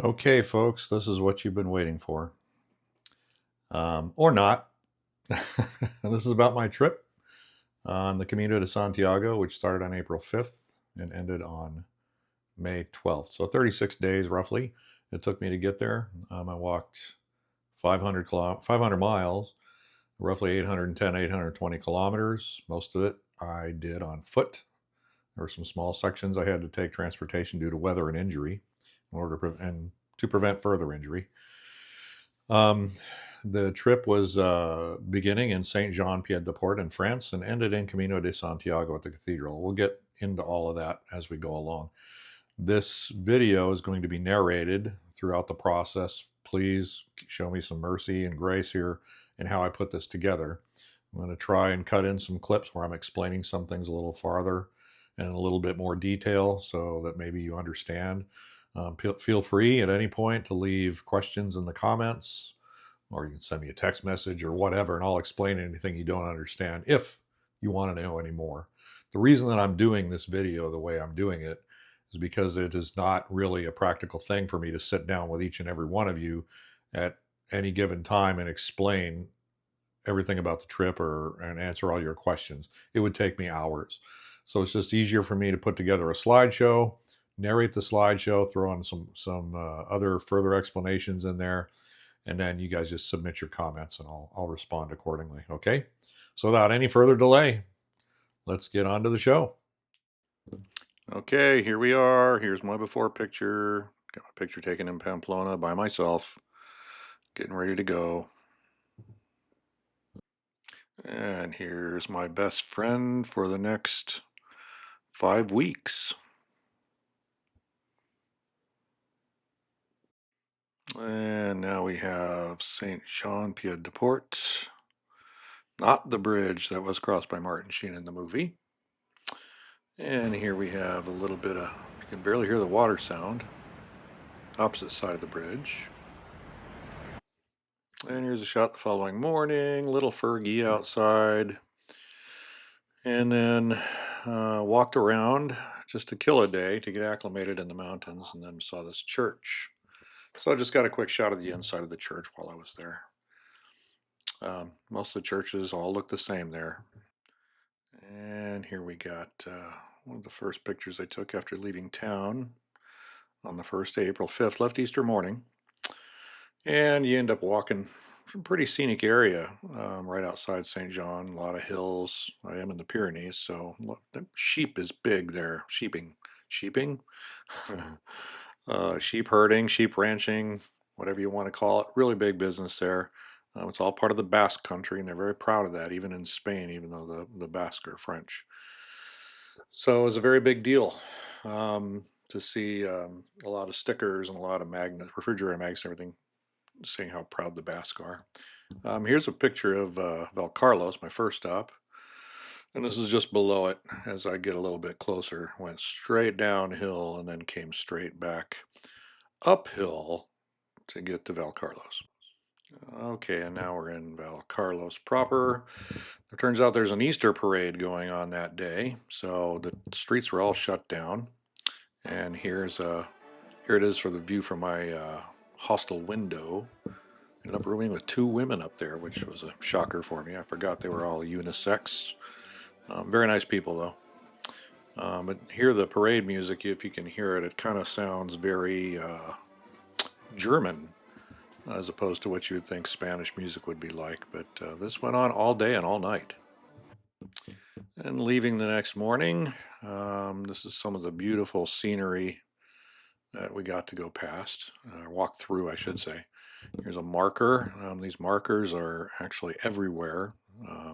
Okay, folks, this is what you've been waiting for. Or not. This is about my trip on the Camino de Santiago, which started on April 5th and ended on May 12th. So 36 days roughly it took me to get there. I walked 500 miles, roughly 810, 820 kilometers. Most of it I did on foot. There were some small sections I had to take transportation due to weather and injury in order to prevent further injury. Um, the trip was beginning in Saint Jean Pied de Port in France and ended in Camino de Santiago at the cathedral. We'll get into all of that as we go along. This video is going to be narrated throughout the process. Please show me some mercy and grace here in how I put this together. I'm going to try and cut in some clips where I'm explaining some things a little farther and in a little bit more detail so that maybe you understand. Feel free at any point to leave questions in the comments, or you can send me a text message or whatever, and I'll explain anything you don't understand if you want to know any more. The reason that I'm doing this video the way I'm doing it is because it is not really a practical thing for me to sit down with each and every one of you at any given time and explain everything about the trip and answer all your questions. It would take me hours. So it's just easier for me to put together a slideshow, narrate the slideshow, throw in some other further explanations in there, and then you guys just submit your comments and I'll respond accordingly. Okay. So without any further delay, let's get on to the show. Okay, here we are. Here's my before picture. Got my picture taken in Pamplona by myself, getting ready to go. And here's my best friend for the next 5 weeks. And now we have Saint Jean Pied de Port, not the bridge that was crossed by Martin Sheen in the movie. And here we have a little bit of, you can barely hear the water sound, opposite side of the bridge. And here's a shot the following morning, little Fergie outside. And then walked around just to kill a day to get acclimated in the mountains, and then saw this church. So I just got a quick shot of the inside of the church while I was there. Most of the churches all look the same there. And here we got one of the first pictures I took after leaving town on the first day, April 5th, left Easter morning. And you end up walking some pretty scenic area right outside St. John, a lot of hills. I am in the Pyrenees, so the sheep is big there. Sheeping? Sheep herding, sheep ranching, whatever you want to call it. Really big business there. It's all part of the Basque country, and they're very proud of that, even in Spain, even though the Basque are French. So it was a very big deal to see a lot of stickers and a lot of magnets, refrigerator magnets, and everything, saying how proud the Basque are. Here's a picture of Valcarlos, my first stop. And this is just below it. As I get a little bit closer, went straight downhill and then came straight back uphill to get to Valcarlos. Okay, and now we're in Valcarlos proper. It turns out there's an Easter parade going on that day, so the streets were all shut down. And here it is for the view from my hostel window. Ended up rooming with 2 women up there, which was a shocker for me. I forgot they were all unisex. Very nice people, though. But hear the parade music, if you can hear it, it kind of sounds very German, as opposed to what you would think Spanish music would be like. But this went on all day and all night. And leaving the next morning, this is some of the beautiful scenery that we got to go past, walk through, I should say. Here's a marker. These markers are actually everywhere.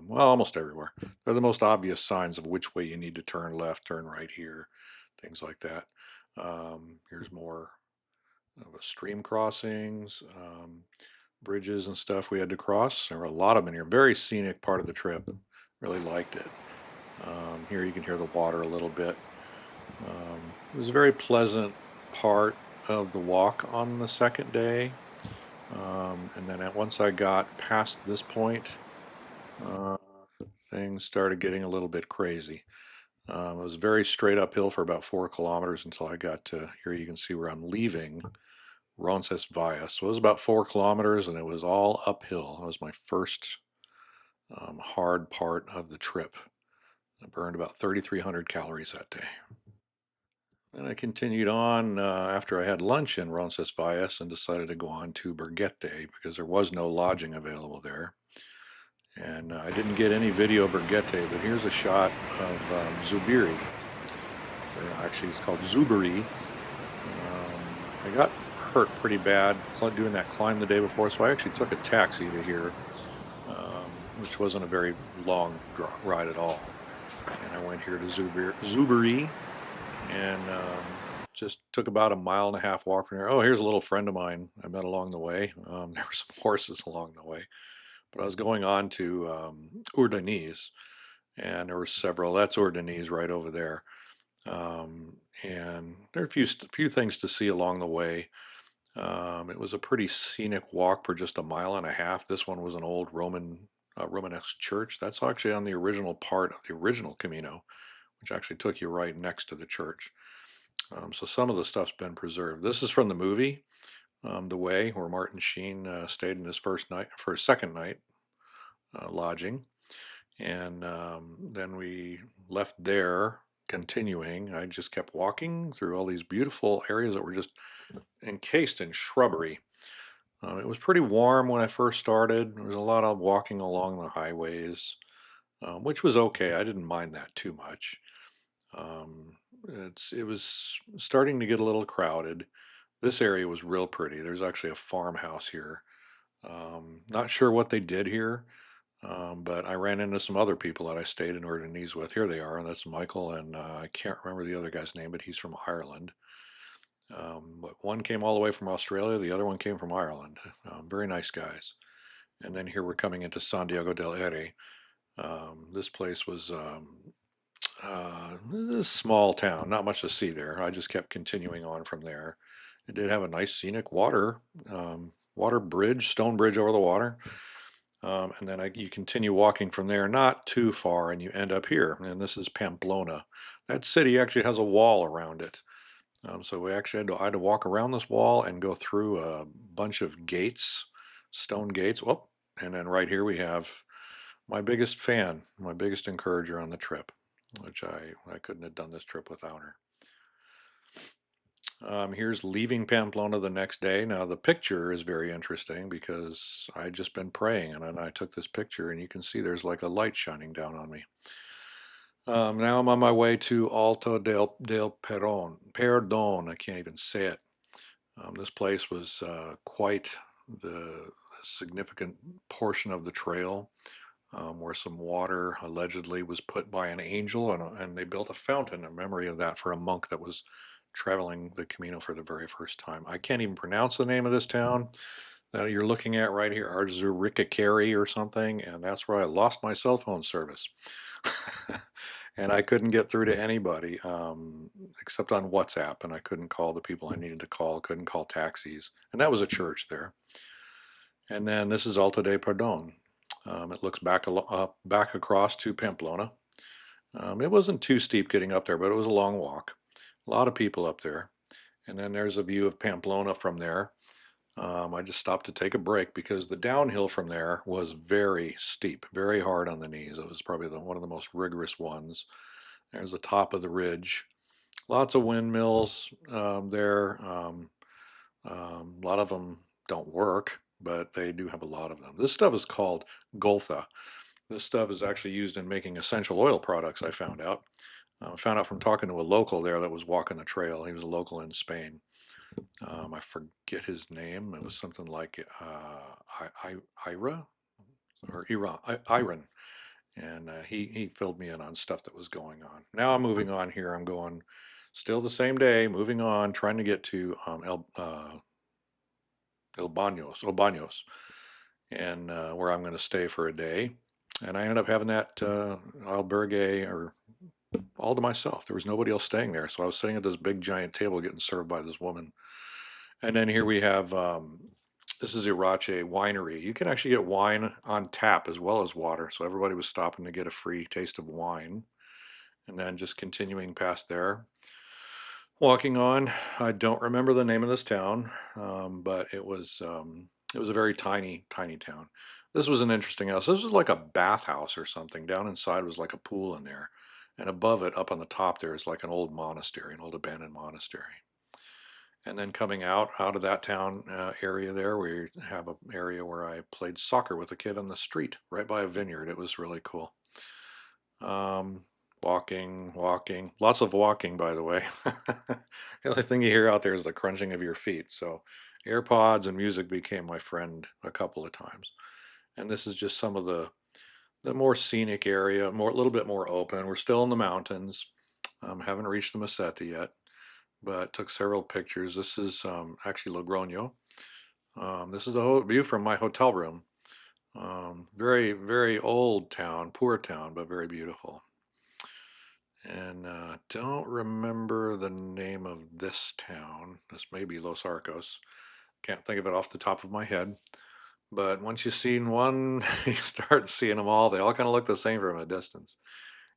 Well, almost everywhere. They're the most obvious signs of which way you need to turn left, turn right here, things like that. Here's more of a stream crossings, bridges and stuff we had to cross. There were a lot of them in here. Very scenic part of the trip. Really liked it. Here you can hear the water a little bit. It was a very pleasant part of the walk on the second day. And then once I got past this point, things started getting a little bit crazy. It was very straight uphill for about 4 kilometers until I got to here. You can see where I'm leaving, Roncesvalles. So it was about 4 kilometers, and it was all uphill. It was my first hard part of the trip. I burned about 3,300 calories that day. And I continued on after I had lunch in Roncesvalles and decided to go on to Bergette because there was no lodging available there. And I didn't get any video of Bergette, but here's a shot of Zubiri. Or actually, it's called Zubiri. I got hurt pretty bad doing that climb the day before, so I actually took a taxi to here, which wasn't a very long ride at all. And I went here to Zubiri, and just took about a mile and a half walk from there. Oh, here's a little friend of mine I met along the way. There were some horses along the way, but I was going on to Urdanese, and there were several. That's Urdanese right over there. And there are a few things to see along the way. It was a pretty scenic walk for just a mile and a half. This one was an old Romanesque church. That's actually on the original part of the original Camino, which actually took you right next to the church. So some of the stuff's been preserved. This is from the movie, The Way, where Martin Sheen stayed in his for his second night lodging, and then we left there. Continuing, I just kept walking through all these beautiful areas that were just encased in shrubbery. It was pretty warm when I first started. There was a lot of walking along the highways, which was okay. I didn't mind that too much. It was starting to get a little crowded. This area was real pretty. There's actually a farmhouse here. Not sure what they did here, but I ran into some other people that I stayed in Ordenese with. Here they are, and that's Michael, and I can't remember the other guy's name, but he's from Ireland. But one came all the way from Australia, the other one came from Ireland. Very nice guys. And then here we're coming into Santiago del Ere. This place was a small town, not much to see there. I just kept continuing on from there. It did have a nice scenic water bridge, stone bridge over the water. And then you continue walking from there, not too far, and you end up here. And this is Pamplona. That city actually has a wall around it. So I had to walk around this wall and go through a bunch of gates, stone gates. Whoop. And then right here we have my biggest fan, my biggest encourager on the trip, which I couldn't have done this trip without her. Here's leaving Pamplona the next day. Now the picture is very interesting because I just been praying and then I took this picture and you can see there's like a light shining down on me. Now I'm on my way to Alto del Perdón. I can't even say it. This place was quite the significant portion of the trail, where some water allegedly was put by an angel, and they built a fountain in memory of that for a monk that was traveling the Camino for the very first time. I can't even pronounce the name of this town that you're looking at right here, Arzurikakeri or something, and that's where I lost my cell phone service. And I couldn't get through to anybody except on WhatsApp, and I couldn't call the people I needed to call, couldn't call taxis, and that was a church there. And then this is Alto de Perdón. It looks back across to Pamplona. It wasn't too steep getting up there, but it was a long walk. A lot of people up there. And then there's a view of Pamplona from there. I just stopped to take a break because the downhill from there was very steep, very hard on the knees. It was probably one of the most rigorous ones. There's the top of the ridge. Lots of windmills there. A lot of them don't work, but they do have a lot of them. This stuff is called Goltha. This stuff is actually used in making essential oil products, I found out. I found out from talking to a local there that was walking the trail. He was a local in Spain. I forget his name. It was something like Ira or Iran. And he filled me in on stuff that was going on. Now I'm moving on here. I'm going still the same day, moving on, trying to get to El Baños, and where I'm going to stay for a day. And I ended up having that albergue or all to myself. There was nobody else staying there, so I was sitting at this big giant table getting served by this woman. And then here we have this is Irache Winery. You can actually get wine on tap as well as water, so everybody was stopping to get a free taste of wine. And then just continuing past there, Walking on, I don't remember the name of this town, but it was a very tiny, tiny town. This was an interesting house. This was like a bathhouse or something. Down inside was like a pool in there, and above it, up on the top, there is like an old monastery, an old abandoned monastery. And then coming out of that town area there, we have an area where I played soccer with a kid on the street, right by a vineyard. It was really cool. Um, walking, lots of walking, by the way. The only thing you hear out there is the crunching of your feet. So, AirPods and music became my friend a couple of times. And this is just some of the more scenic area, more a little bit more open. We're still in the mountains. Haven't reached the Meseta yet, but took several pictures. This is actually Logroño. This is the whole view from my hotel room. Very, very old town, poor town, but very beautiful. And don't remember the name of this town. This may be Los Arcos. Can't think of it off the top of my head. But once you've seen one, you start seeing them all. They all kind of look the same from a distance.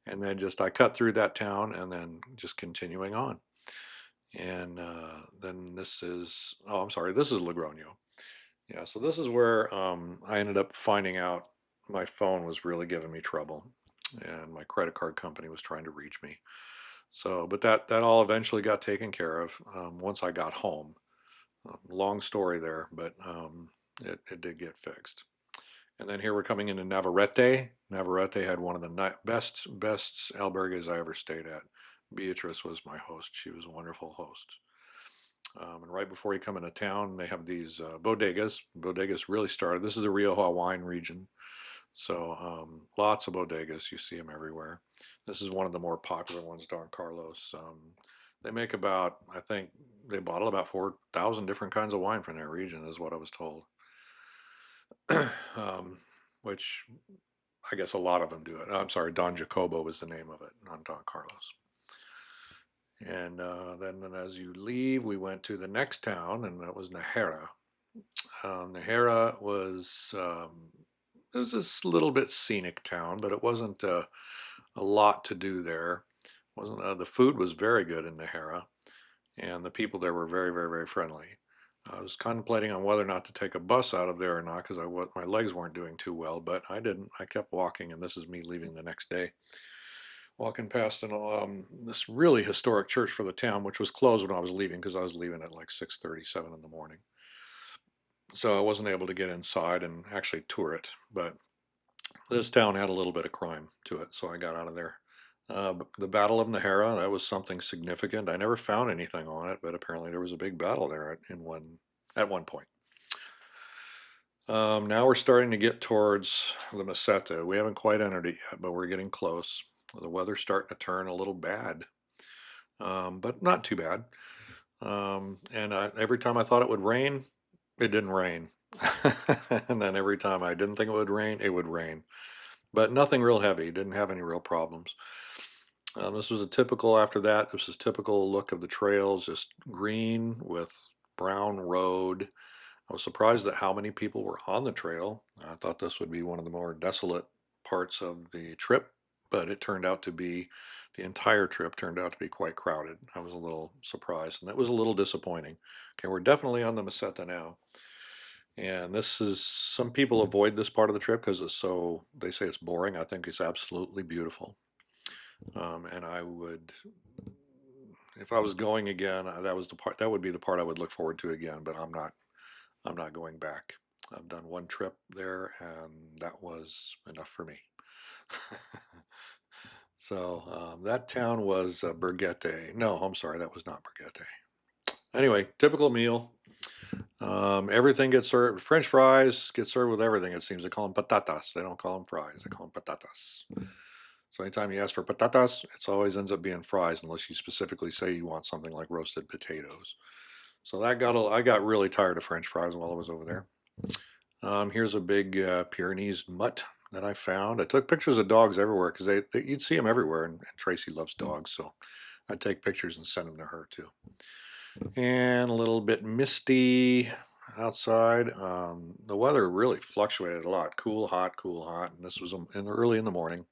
And then just I cut through that town and then just continuing on. And then this is, oh, I'm sorry, this is Logroño. Yeah, so this is where I ended up finding out my phone was really giving me trouble, and my credit card company was trying to reach me. So, but that all eventually got taken care of once I got home. Long story there, but it did get fixed. And then here we're coming into Navarrete. Navarrete had one of the best albergues I ever stayed at. Beatrice was my host. She was a wonderful host. And right before you come into town, they have these bodegas. Bodegas really started. This is the Rioja wine region. So lots of bodegas. You see them everywhere. This is one of the more popular ones, Don Carlos. They make about, I think, they bottle about 4,000 different kinds of wine from their region, is what I was told. Which I guess a lot of them do it. I'm sorry, Don Jacobo was the name of it, not Don Carlos. And then as you leave, we went to the next town, and that was Najera. Najera was it was this little bit scenic town, but it wasn't a lot to do there. Wasn't The food was very good in Najera, and the people there were very, very, very friendly. I was contemplating on whether or not to take a bus out of there or not because my legs weren't doing too well, but I didn't. I kept walking, and this is me leaving the next day. Walking past this really historic church for the town, which was closed when I was leaving because I was leaving at like 6:37 in the morning. So I wasn't able to get inside and actually tour it. But this town had a little bit of crime to it, so I got out of there. The Battle of Najera, that was something significant. I never found anything on it, but apparently there was a big battle there at one point. Now we're starting to get towards the Meseta. We haven't quite entered it yet, but we're getting close. The weather's starting to turn a little bad, but not too bad. And every time I thought it would rain, it didn't rain. And then every time I didn't think it would rain. But nothing real heavy, didn't have any real problems. This was a typical, after that, this was typical look of the trails, just green with brown road. I was surprised at how many people were on the trail. I thought this would be one of the more desolate parts of the trip, but the entire trip turned out to be quite crowded. I was a little surprised, and that was a little disappointing. Okay, we're definitely on the Meseta now. And some people avoid this part of the trip because they say it's boring. I think it's absolutely beautiful. And if I was going again, that would be the part I would look forward to again, but I'm not going back. I've done one trip there, and that was enough for me. So that town was Bergete. No, I'm sorry, that was not Bergete. Anyway, typical meal. Everything gets served. French fries get served with everything. It seems they call them patatas. They don't call them fries. They call them patatas. So anytime you ask for patatas, it always ends up being fries, unless you specifically say you want something like roasted potatoes. So I got really tired of French fries while I was over there. Here's a big Pyrenees mutt that I found. I took pictures of dogs everywhere because you'd see them everywhere, and Tracy loves dogs, so I'd take pictures and send them to her too. And a little bit misty outside. The weather really fluctuated a lot. Cool, hot, and this was early in the morning,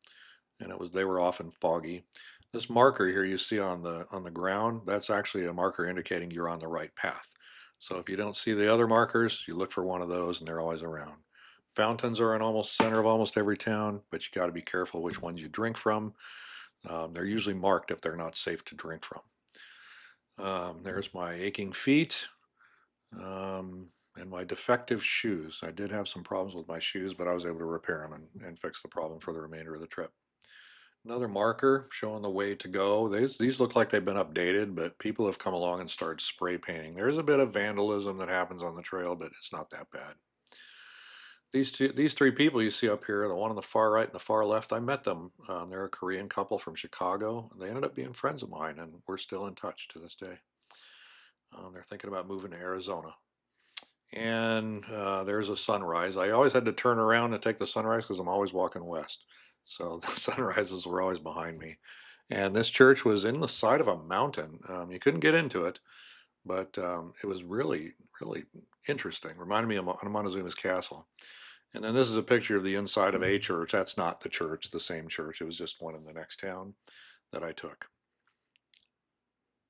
and they were often foggy. This marker here you see on the ground, that's actually a marker indicating you're on the right path. So if you don't see the other markers, you look for one of those and they're always around. Fountains are in almost center of almost every town, but you got to be careful which ones you drink from. They're usually marked if they're not safe to drink from. There's my aching feet and my defective shoes. I did have some problems with my shoes, but I was able to repair them and fix the problem for the remainder of the trip. Another marker showing the way to go. These look like they've been updated, but people have come along and started spray painting. There's a bit of vandalism that happens on the trail, but it's not that bad. These three people you see up here, the one on the far right and the far left, I met them. They're a Korean couple from Chicago. They ended up being friends of mine, and we're still in touch to this day. They're thinking about moving to Arizona. And there's a sunrise. I always had to turn around and take the sunrise because I'm always walking west. So the sunrises were always behind me. And this church was in the side of a mountain. You couldn't get into it, but it was really, really interesting. Reminded me of Montezuma's Castle. And then this is a picture of the inside of a church. That's not the church, the same church. It was just one in the next town that I took.